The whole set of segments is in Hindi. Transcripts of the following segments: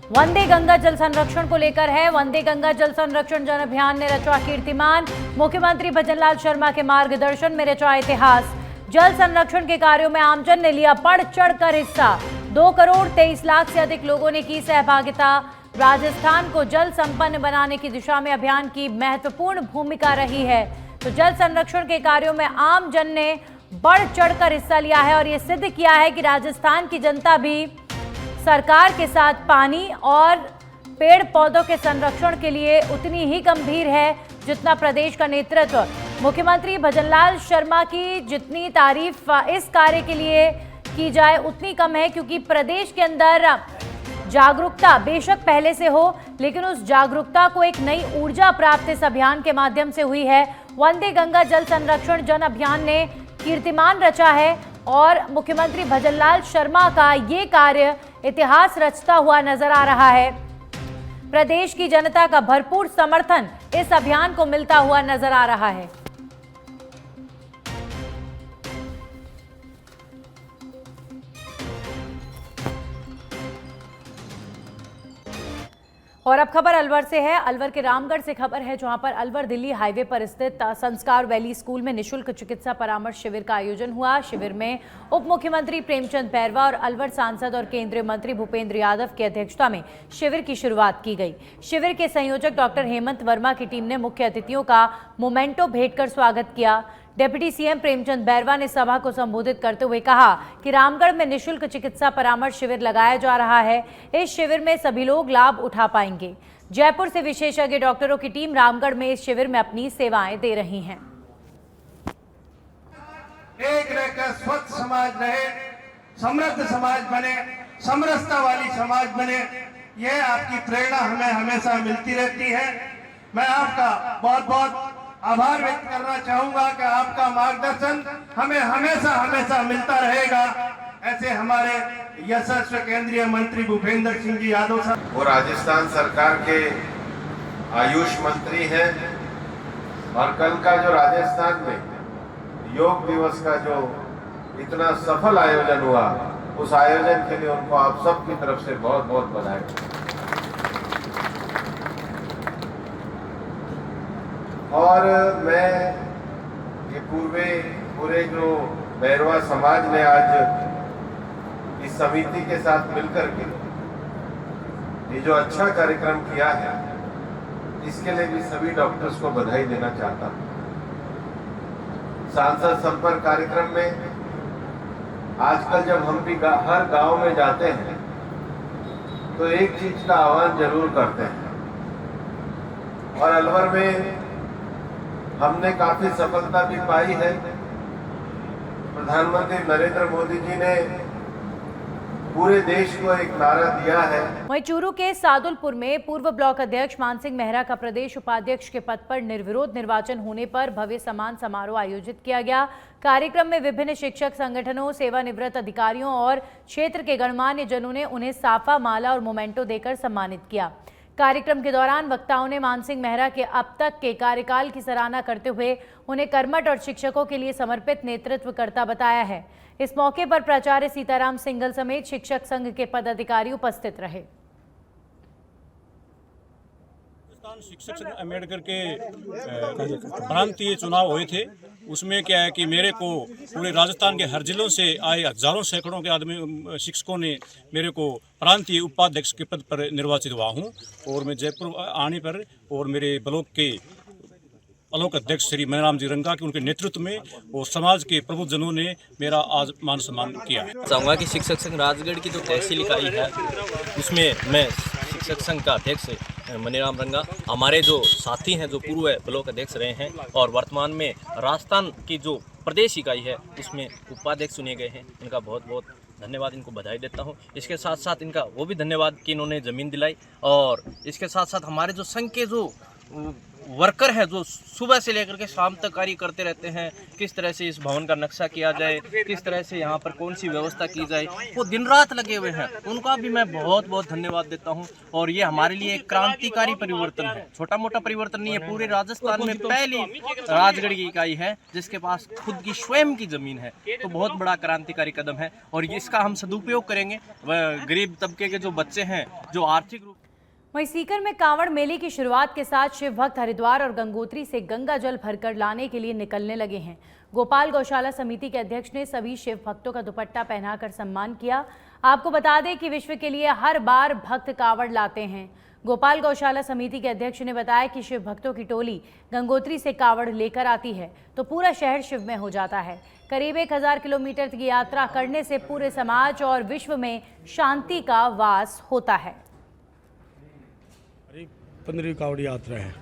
वंदे गंगा जल संरक्षण को लेकर है। वंदे गंगा जल संरक्षण जन अभियान ने रचा कीर्तिमान। मुख्यमंत्री भजनलाल शर्मा के मार्गदर्शन में रचा इतिहास। जल संरक्षण के कार्यों में आमजन ने लिया बढ़ चढ़कर हिस्सा। 2 करोड़ 23 लाख से अधिक लोगों ने की सहभागिता। राजस्थान को जल संपन्न बनाने की दिशा में अभियान की महत्वपूर्ण भूमिका रही है। तो जल संरक्षण के कार्यों में आम जन ने बढ़ चढ़कर हिस्सा लिया है और ये सिद्ध किया है कि राजस्थान की जनता भी सरकार के साथ पानी और पेड़ पौधों के संरक्षण के लिए उतनी ही गंभीर है जितना प्रदेश का नेतृत्व। मुख्यमंत्री भजनलाल शर्मा की जितनी तारीफ इस कार्य के लिए की जाए उतनी कम है, क्योंकि प्रदेश के अंदर जागरूकता बेशक पहले से हो, लेकिन उस जागरूकता को एक नई ऊर्जा प्राप्त इस अभियान के माध्यम से हुई है। वंदे गंगा जल संरक्षण जन अभियान ने कीर्तिमान रचा है और मुख्यमंत्री भजनलाल शर्मा का ये कार्य इतिहास रचता हुआ नजर आ रहा है। प्रदेश की जनता का भरपूर समर्थन इस अभियान को मिलता हुआ नजर आ रहा है। और अब खबर अलवर से है। अलवर के रामगढ़ से खबर है, जहां पर अलवर दिल्ली हाईवे पर स्थित संस्कार वैली स्कूल में निशुल्क चिकित्सा परामर्श शिविर का आयोजन हुआ। शिविर में उप मुख्यमंत्री प्रेमचंद बैरवा और अलवर सांसद और केंद्रीय मंत्री भूपेंद्र यादव की अध्यक्षता में शिविर की शुरुआत की गई। शिविर के संयोजक डॉक्टर हेमंत वर्मा की टीम ने मुख्य अतिथियों का मोमेंटो भेंट कर स्वागत किया। डिप्टी सीएम प्रेमचंद बैरवा ने सभा को संबोधित करते हुए कहा कि रामगढ़ में निशुल्क चिकित्सा परामर्श शिविर लगाया जा रहा है। इस शिविर में सभी लोग लाभ उठा पाएंगे। जयपुर से विशेषज्ञ डॉक्टरों की टीम रामगढ़ में इस शिविर में अपनी सेवाएं दे रही हैं। एक रहकर स्वच्छ समाज रहे, समृद्ध समाज बने, समरसता वाली समाज बने, यह आपकी प्रेरणा हमें हमेशा मिलती रहती है। मैं आपका बहुत बहुत आभार व्यक्त करना चाहूंगा कि आपका मार्गदर्शन हमें हमेशा हमेशा मिलता रहेगा। ऐसे हमारे यशस्वी केंद्रीय मंत्री भूपेंद्र सिंह जी यादव साहब, वो राजस्थान सरकार के आयुष मंत्री हैं और कल का जो राजस्थान में योग दिवस का जो इतना सफल आयोजन हुआ, उस आयोजन के लिए उनको आप सबकी तरफ से बहुत बहुत बधाई। और मैं ये पूरे जो बैरवा समाज ने आज इस समिति के साथ मिलकर के ये जो अच्छा कार्यक्रम किया है, इसके लिए भी सभी डॉक्टर्स को बधाई देना चाहता हूँ। सांसद संपर्क कार्यक्रम में आजकल जब हम भी हर गांव में जाते हैं तो एक चीज का आह्वान जरूर करते हैं, और अलवर में हमने काफी सफलता भी पाई है। प्रधानमंत्री नरेंद्र मोदी जी ने पूरे देश को एक नारा दिया है। वहीं चूरू के सादुलपुर में पूर्व ब्लॉक अध्यक्ष मानसिंह मेहरा का प्रदेश उपाध्यक्ष के पद पर निर्विरोध निर्वाचन होने पर भव्य सम्मान समारोह आयोजित किया गया। कार्यक्रम में विभिन्न शिक्षक संगठनों, सेवानिवृत्त अधिकारियों और क्षेत्र के गणमान्य जनों ने उन्हें साफा, माला और मोमेंटो देकर सम्मानित किया। कार्यक्रम के दौरान वक्ताओं ने मानसिंह मेहरा के अब तक के कार्यकाल की सराहना करते हुए उन्हें कर्मठ और शिक्षकों के लिए समर्पित नेतृत्वकर्ता बताया है। इस मौके पर प्राचार्य सीताराम सिंगल समेत शिक्षक संघ के पदाधिकारी उपस्थित रहे। शिक्षक संघ अम्बेडकर के प्रांतीय चुनाव हुए थे, उसमें क्या है कि मेरे को पूरे राजस्थान के हर जिलों से आए हजारों सैकड़ों के आदमी शिक्षकों ने मेरे को प्रांतीय उपाध्यक्ष के पद पर निर्वाचित हुआ हूँ। और मैं जयपुर आने पर और मेरे ब्लॉक के ब्लॉक अध्यक्ष श्री मनीराम जी रंगा के उनके नेतृत्व में और समाज के प्रबुद्धजनों ने मेरा आज मान सम्मान किया है। चाहूँगा कि शिक्षक संघ राजगढ़ की जो तहसील इकाई है उसमें मैं शिक्षक संघ का अध्यक्ष मनीराम रंगा, हमारे जो साथी हैं जो पूर्व ब्लॉक अध्यक्ष रहे हैं और वर्तमान में राजस्थान की जो प्रदेश इकाई है उसमें उपाध्यक्ष चुने गए हैं, इनका बहुत बहुत धन्यवाद, इनको बधाई देता हूं। इसके साथ साथ इनका वो भी धन्यवाद कि इन्होंने ज़मीन दिलाई, और इसके साथ साथ हमारे जो संघ के जो वर्कर हैं जो सुबह से लेकर के शाम तक कार्य करते रहते हैं, किस तरह से इस भवन का नक्शा किया जाए, किस तरह से यहाँ पर कौन सी व्यवस्था की जाए, वो दिन रात लगे हुए हैं। उनका भी मैं बहुत बहुत धन्यवाद देता हूँ। और ये हमारे लिए एक क्रांतिकारी परिवर्तन है, छोटा मोटा परिवर्तन नहीं है। पूरे राजस्थान में पहली राजगढ़ की इकाई है जिसके पास खुद की स्वयं की जमीन है, तो बहुत बड़ा क्रांतिकारी कदम है और इसका हम सदुपयोग करेंगे। गरीब तबके के जो बच्चे हैं, जो आर्थिक रूप वहीं सीकर में कांवड़ मेले की शुरुआत के साथ शिव भक्त हरिद्वार और गंगोत्री से गंगा जल भरकर लाने के लिए निकलने लगे हैं। गोपाल गौशाला समिति के अध्यक्ष ने सभी शिव भक्तों का दुपट्टा पहनाकर सम्मान किया। आपको बता दें कि विश्व के लिए हर बार भक्त कांवड़ लाते हैं। गोपाल गौशाला समिति के अध्यक्ष ने बताया कि शिव भक्तों की टोली गंगोत्री से कांवड़ लेकर आती है तो पूरा शहर शिवमय हो जाता है। करीब 1000 किलोमीटर की यात्रा करने से पूरे समाज और विश्व में शांति का वास होता है। 15वीं कावड़ यात्रा है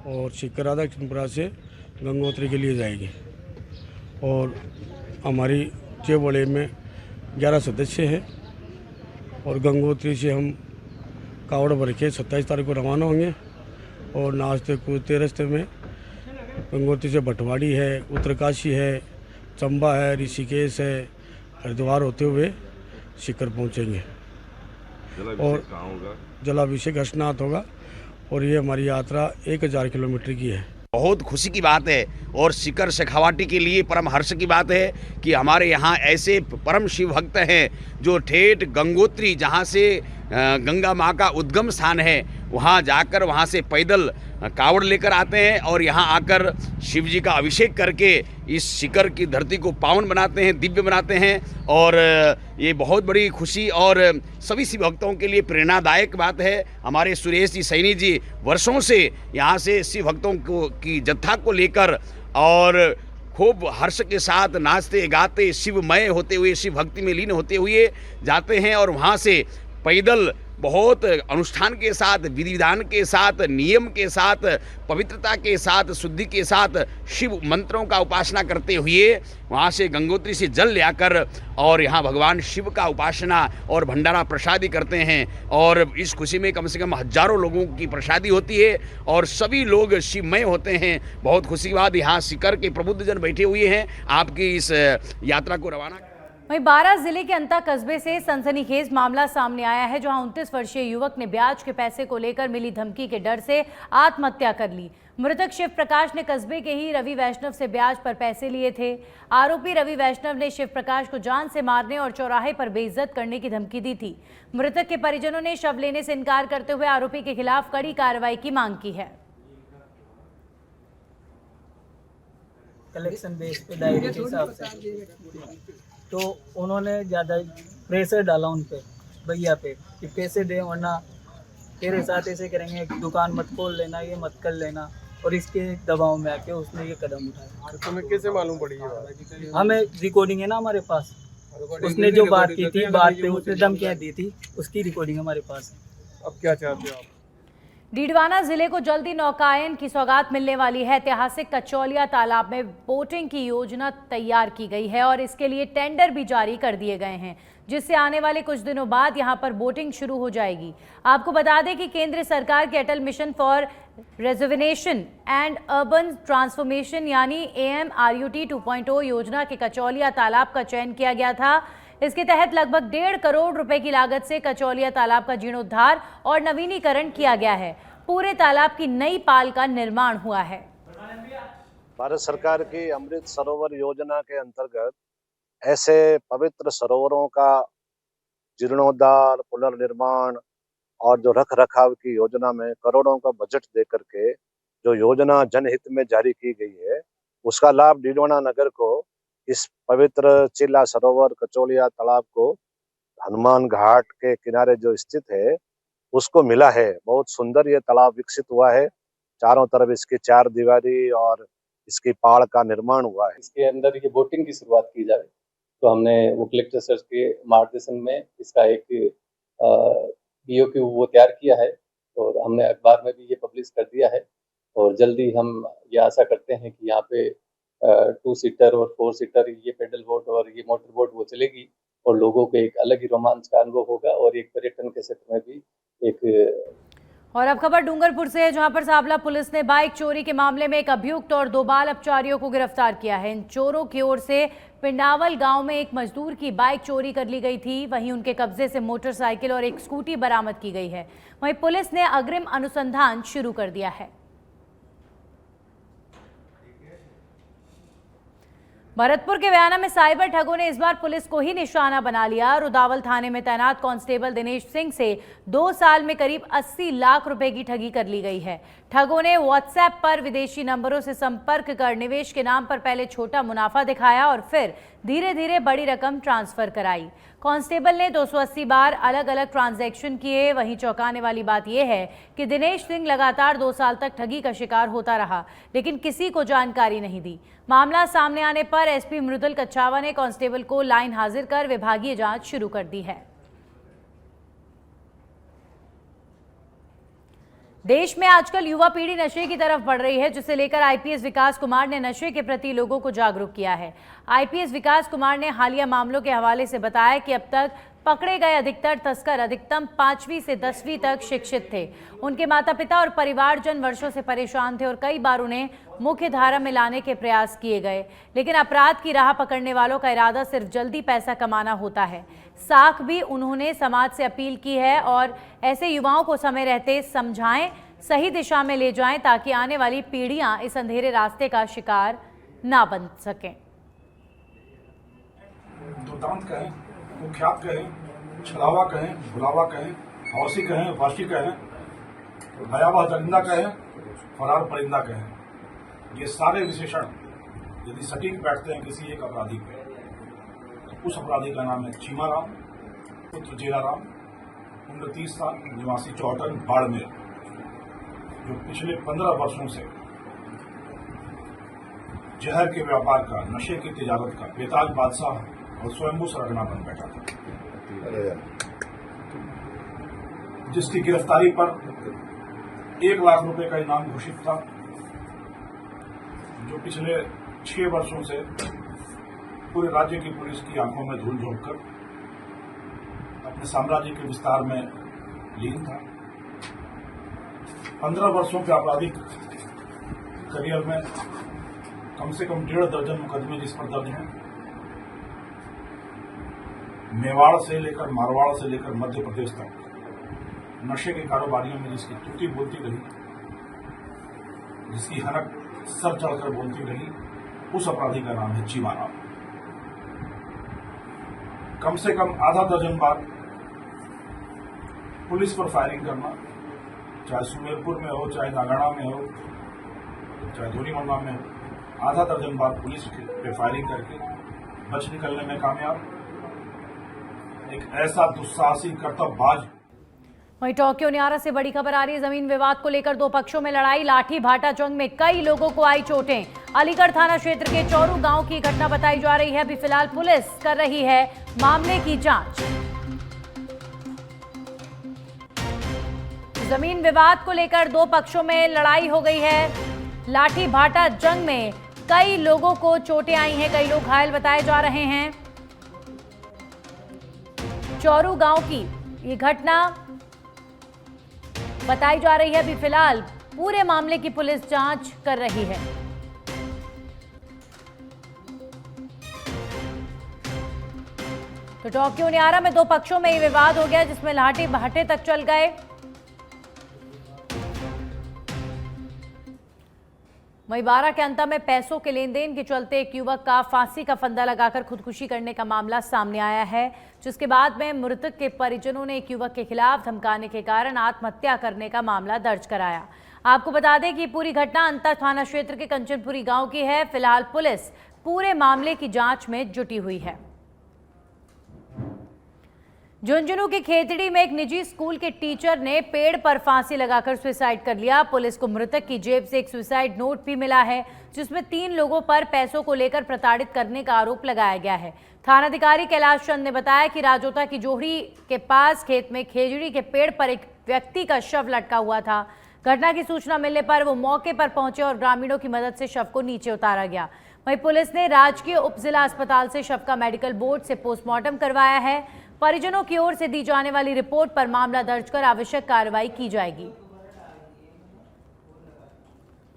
और सीकर राधा कृष्णपुरा से गंगोत्री के लिए जाएगी और हमारी चेवड़े में 11 सदस्य हैं और गंगोत्री से हम कावड़ भर के 27 तारीख को रवाना होंगे और नाचते कूदते रास्ते में गंगोत्री से भटवाड़ी है, उत्तरकाशी है, चंबा है, ऋषिकेश है, हरिद्वार होते हुए सीकर पहुंचेंगे और जलाभिषेक हर्षनाथ होगा और ये हमारी यात्रा 1000 किलोमीटर की है। बहुत खुशी की बात है और सीकर शेखावाटी के लिए परम हर्ष की बात है कि हमारे यहाँ ऐसे परम शिव भक्त हैं जो ठेठ गंगोत्री, जहाँ से गंगा माँ का उद्गम स्थान है, वहाँ जाकर वहाँ से पैदल कावड़ लेकर आते हैं और यहाँ आकर शिव जी का अभिषेक करके इस सीकर की धरती को पावन बनाते हैं, दिव्य बनाते हैं। और ये बहुत बड़ी खुशी और सभी शिव भक्तों के लिए प्रेरणादायक बात है। हमारे सुरेश जी सैनी जी वर्षों से यहाँ से शिव भक्तों को की जत्था को लेकर और खूब हर्ष के साथ नाचते गाते शिवमय होते हुए, शिव भक्ति में लीन होते हुए जाते हैं और वहाँ से पैदल बहुत अनुष्ठान के साथ, विधि विधान के साथ, नियम के साथ, पवित्रता के साथ, शुद्धि के साथ शिव मंत्रों का उपासना करते हुए वहाँ से गंगोत्री से जल ले आकर और यहाँ भगवान शिव का उपासना और भंडारा प्रसादी करते हैं। और इस खुशी में कम से कम हजारों लोगों की प्रसादी होती है और सभी लोग शिवमय होते हैं। बहुत खुशी की बात, यहाँ सीकर के प्रबुद्धजन बैठे हुए हैं आपकी इस यात्रा को रवाना। वहीं बारां जिले के अंता कस्बे से सनसनीखेज मामला सामने आया है, जहां 29 वर्षीय युवक ने ब्याज के पैसे को लेकर मिली धमकी के डर से आत्महत्या कर ली। मृतक शिव प्रकाश ने कस्बे के ही रवि वैष्णव से ब्याज पर पैसे लिए थे। आरोपी रवि वैष्णव ने शिव प्रकाश को जान से मारने और चौराहे पर बेइज्जत करने की धमकी दी थी। मृतक के परिजनों ने शव लेने से इनकार करते हुए आरोपी के खिलाफ कड़ी कार्रवाई की मांग की है। कलेक्शन बेस पे डायरी के हिसाब से तो उन्होंने ज़्यादा प्रेशर डाला उन पे, भैया पे, कि पैसे दे वरना तेरे साथ ऐसे करेंगे, दुकान मत खोल लेना, ये मत कर लेना। और इसके दबाव में आके उसने ये कदम उठाया। तो तुम्हें कैसे मालूम पड़ी ये बात? हमें रिकॉर्डिंग है ना हमारे पास, उसने जो बात की थी, बात पे उसने धमकियाँ दी थी, उसकी रिकॉर्डिंग हमारे पास है। अब क्या चाहते हो आप? डीडवाना जिले को जल्दी नौकायन की सौगात मिलने वाली है। ऐतिहासिक कचौलिया तालाब में बोटिंग की योजना तैयार की गई है और इसके लिए टेंडर भी जारी कर दिए गए हैं, जिससे आने वाले कुछ दिनों बाद यहां पर बोटिंग शुरू हो जाएगी। आपको बता दें कि केंद्र सरकार के Atal mission for rejuvenation and urban transformation यानी AMRUT 2.0 योजना के कचौलिया तालाब का चयन किया गया था। इसके तहत लगभग 1.5 करोड़ रुपए की लागत से कचौलिया तालाब का जीर्णोद्धार और नवीनीकरण किया गया है। पूरे तालाब की नई पाल का निर्माण हुआ है। भारत सरकार की अमृत सरोवर योजना के अंतर्गत ऐसे पवित्र सरोवरों का जीर्णोद्धार, पुनर्निर्माण और जो रख रखाव की योजना में करोड़ों का बजट दे करके जो योजना जनहित में जारी की गई है, उसका लाभ डीडवाना नगर को इस पवित्र चिल्ला सरोवर कचौलिया तालाब को हनुमान घाट के किनारे जो स्थित है उसको मिला है। बहुत सुंदर ये तालाब विकसित हुआ है, चारों तरफ इसकी 4 दीवारी और इसकी पाड़ का निर्माण हुआ है। इसके अंदर ये बोटिंग की शुरुआत की जाए तो हमने वो कलेक्टर सर के मार्गदर्शन में इसका एक BOQ वो तैयार किया है और हमने अखबार में भी ये पब्लिश कर दिया है। और जल्दी हम ये आशा करते हैं कि यहाँ पे 2 सीटर और 4 सीटर ये पेडल बोट और ये मोटर बोट वो चलेगी और लोगों को एक अलग ही रोमांच का अनुभव होगा और एक पर्यटन के क्षेत्र में भी एक और अब खबर डूंगरपुर से है, जहां पर साबला पुलिस ने बाइक चोरी के मामले में एक अभियुक्त और 2 बाल अपचारियों को गिरफ्तार किया है। इन चोरों की ओर से पिंडावल गांव में एक मजदूर की बाइक चोरी कर ली गई थी। वहीं उनके कब्जे से मोटरसाइकिल और एक स्कूटी बरामद की गई है। वहीं पुलिस ने अग्रिम अनुसंधान शुरू कर दिया है। भरतपुर के व्याना में साइबर ठगों ने इस बार पुलिस को ही निशाना बना लिया। रुदावल थाने में तैनात कांस्टेबल दिनेश सिंह से 2 साल में करीब 80 लाख रुपए की ठगी कर ली गई है। ठगों ने व्हाट्सएप पर विदेशी नंबरों से संपर्क कर निवेश के नाम पर पहले छोटा मुनाफा दिखाया और फिर धीरे धीरे बड़ी रकम ट्रांसफर कराई। कांस्टेबल ने 280 बार अलग अलग ट्रांजैक्शन किए। वहीं चौंकाने वाली बात यह है कि दिनेश सिंह लगातार 2 साल तक ठगी का शिकार होता रहा, लेकिन किसी को जानकारी नहीं दी। मामला सामने आने पर एसपी मृदुल कच्छावा ने कांस्टेबल को लाइन हाजिर कर विभागीय जांच शुरू कर दी है। देश में आजकल युवा पीढ़ी नशे की तरफ बढ़ रही है, जिसे लेकर आईपीएस विकास कुमार ने नशे के प्रति लोगों को जागरूक किया है। आईपीएस विकास कुमार ने हालिया मामलों के हवाले से बताया कि अब तक पकड़े गए अधिकतर तस्कर अधिकतम 5वीं से 10वीं तक शिक्षित थे। उनके माता पिता और परिवारजन वर्षों से परेशान थे और कई बार उन्हें मुख्य धारा में लाने के प्रयास किए गए, लेकिन अपराध की राह पकड़ने वालों का इरादा सिर्फ जल्दी पैसा कमाना होता है। साख भी उन्होंने समाज से अपील की है और ऐसे युवाओं को समय रहते समझाएं, सही दिशा में ले जाएं, ताकि आने वाली पीढ़ियां इस अंधेरे रास्ते का शिकार ना बन सकें। दुर्दांत कहें, कुख्यात कहें, छलावा कहें, बुलावा कहें, हौसी कहें, वाशी कहें, भयावह दरिंदा कहें, फरार परिंदा कहें, ये सारे विशेषण यदि सटीक बैठते हैं किसी एक अपराधी पे, तो उस अपराधी का नाम है चीमाराम पुत्र जेलाराम, उम्र 30 साल, निवासी चौहटन बाड़मेर, जो पिछले 15 वर्षों से जहर के व्यापार का, नशे की तिजारत का बेताज बादशाह और स्वयंभू सरगना बन बैठा था, जिसकी गिरफ्तारी पर 1 लाख रुपए का इनाम घोषित था, जो पिछले 6 वर्षों से पूरे राज्य की पुलिस की आंखों में धूल झोंक कर अपने साम्राज्य के विस्तार में लीन था। 15 वर्षों के आपराधिक करियर में कम से कम 1.5 दर्जन मुकदमे जिस पर दर्ज हैं। मेवाड़ से लेकर मारवाड़ से लेकर मध्य प्रदेश तक नशे के कारोबारियों में जिसकी टूटी बोलती रही, जिसकी हनक सर चढ़कर बोलती रही, उस अपराधी का नाम है चीमाराम। कम से कम आधा दर्जन बार पुलिस पर फायरिंग करना, चाहे सुमेरपुर में हो, चाहे नागाना में हो, चाहे धोनीमंडला में हो, आधा दर्जन बार पुलिस पे फायरिंग करके बच निकलने में कामयाब। एक ऐसा दुस्साहसी कर्तव्यबाज। वहीं टोक्यो न्यारा से बड़ी खबर आ रही है। जमीन विवाद को लेकर 2 पक्षों में लड़ाई, लाठी भाटा जंग में कई लोगों को आई चोटें। अलीगढ़ थाना क्षेत्र के चौरू गांव की घटना बताई जा रही है। अभी फिलहाल पुलिस कर रही है मामले की जांच। जमीन विवाद को लेकर 2 पक्षों में लड़ाई हो गई है। लाठी भाटा जंग में कई लोगों को चोटें आई हैं, कई लोग घायल बताए जा रहे हैं। चौरू गांव की ये घटना बताई जा रही है। अभी फिलहाल पूरे मामले की पुलिस जांच कर रही है। तो टोक्यो न्यारा में 2 पक्षों में ये विवाद हो गया, जिसमें लाठी भाटे तक चल गए। वहीं 12 के अंत में पैसों के लेन देन के चलते एक युवक का फांसी का फंदा लगाकर खुदकुशी करने का मामला सामने आया है, जिसके बाद में मृतक के परिजनों ने एक युवक के खिलाफ धमकाने के कारण आत्महत्या करने का मामला दर्ज कराया। आपको बता दें कि पूरी घटना अंतर थाना क्षेत्र के कंचनपुरी गांव की है। फिलहाल पुलिस पूरे मामले की जांच में जुटी हुई है। झुंझुनू के खेतड़ी में एक निजी स्कूल के टीचर ने पेड़ पर फांसी लगाकर सुसाइड कर लिया। पुलिस को मृतक की जेब से एक सुसाइड नोट भी मिला है, जिसमें 3 लोगों पर पैसों को लेकर प्रताड़ित करने का आरोप लगाया गया है। थानाधिकारी कैलाश चंद ने बताया कि राजोता की जोहड़ी के पास खेत में खेजड़ी के पेड़ पर एक व्यक्ति का शव लटका हुआ था। घटना की सूचना मिलने पर वो मौके पर पहुंचे और ग्रामीणों की मदद से शव को नीचे उतारा गया। वहीं पुलिस ने राजकीय उप जिला अस्पताल से शव का मेडिकल बोर्ड से पोस्टमार्टम करवाया है। परिजनों की ओर से दी जाने वाली रिपोर्ट पर मामला दर्ज कर आवश्यक कार्रवाई की जाएगी।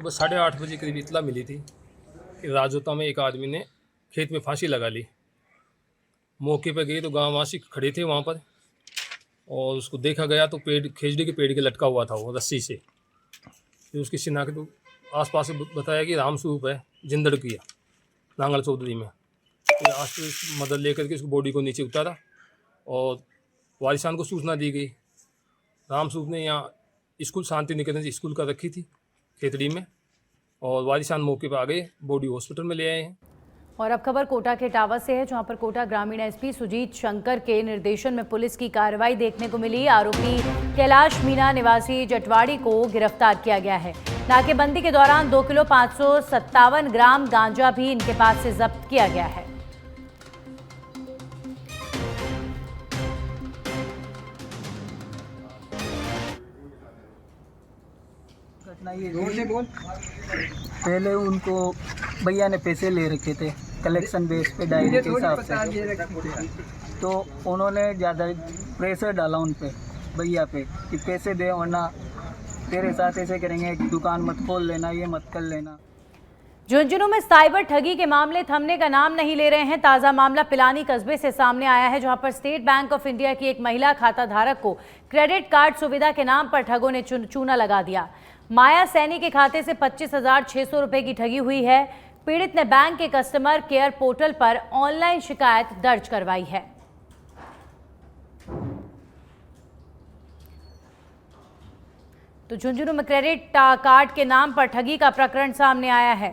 सुबह 8:30 बजे करीब इतला मिली थी कि राजोता में एक आदमी ने खेत में फांसी लगा ली। मौके पर गए तो गांववासी खड़े थे वहाँ पर और उसको देखा गया तो पेड़, खेजड़ी के पेड़ के लटका हुआ था वो रस्सी से। फिर उसकी शिनाख्त तो आसपास से बताया कि रामस्वरूप है, जिंदड़ की है, नांगल चौधरी में। तो आस मदद लेकर के उसको बॉडी को नीचे उतारा और वारिसान को सूचना दी गई। रामस्वरूप ने यहाँ स्कूल शांति निकेतन से स्कूल का रखी थी खेतड़ी में और वारिसान मौके पर आ गए, बॉडी हॉस्पिटल में ले आए हैं। और अब खबर कोटा के टावर से है, जहां पर कोटा ग्रामीण एसपी सुजीत शंकर के निर्देशन में पुलिस की कार्रवाई देखने को मिली। आरोपी कैलाश मीना निवासी जटवाड़ी को गिरफ्तार किया गया है। नाकेबंदी के दौरान 2 किलो 557 ग्राम गांजा भी इनके पास से जब्त किया गया है। घटना ये पहले उनको भैया ने पैसे ले रखे थे कलेक्शन बेस पे डायरी के हिसाब से, तो उन्होंने ज़्यादा प्रेशर डाला उन पे भैया पे कि पैसे दे वरना तेरे साथ ऐसे करेंगे, दुकान मत खोल लेना, ये मत कर लेना। झुंझुनू में साइबर ठगी के मामले थमने का नाम नहीं ले रहे हैं। ताज़ा मामला पिलानी कस्बे से सामने आया है, जहां पर स्टेट बैंक ऑफ इंडिया की एक महिला खाता धारक को क्रेडिट कार्ड सुविधा के नाम पर ठगों ने चूना लगा दिया। माया सैनी के खाते से 25,600 रुपए की ठगी हुई है। पीड़ित ने बैंक के कस्टमर केयर पोर्टल पर ऑनलाइन शिकायत दर्ज करवाई है। तो झुंझुनू में क्रेडिट कार्ड के नाम पर ठगी का प्रकरण सामने आया है।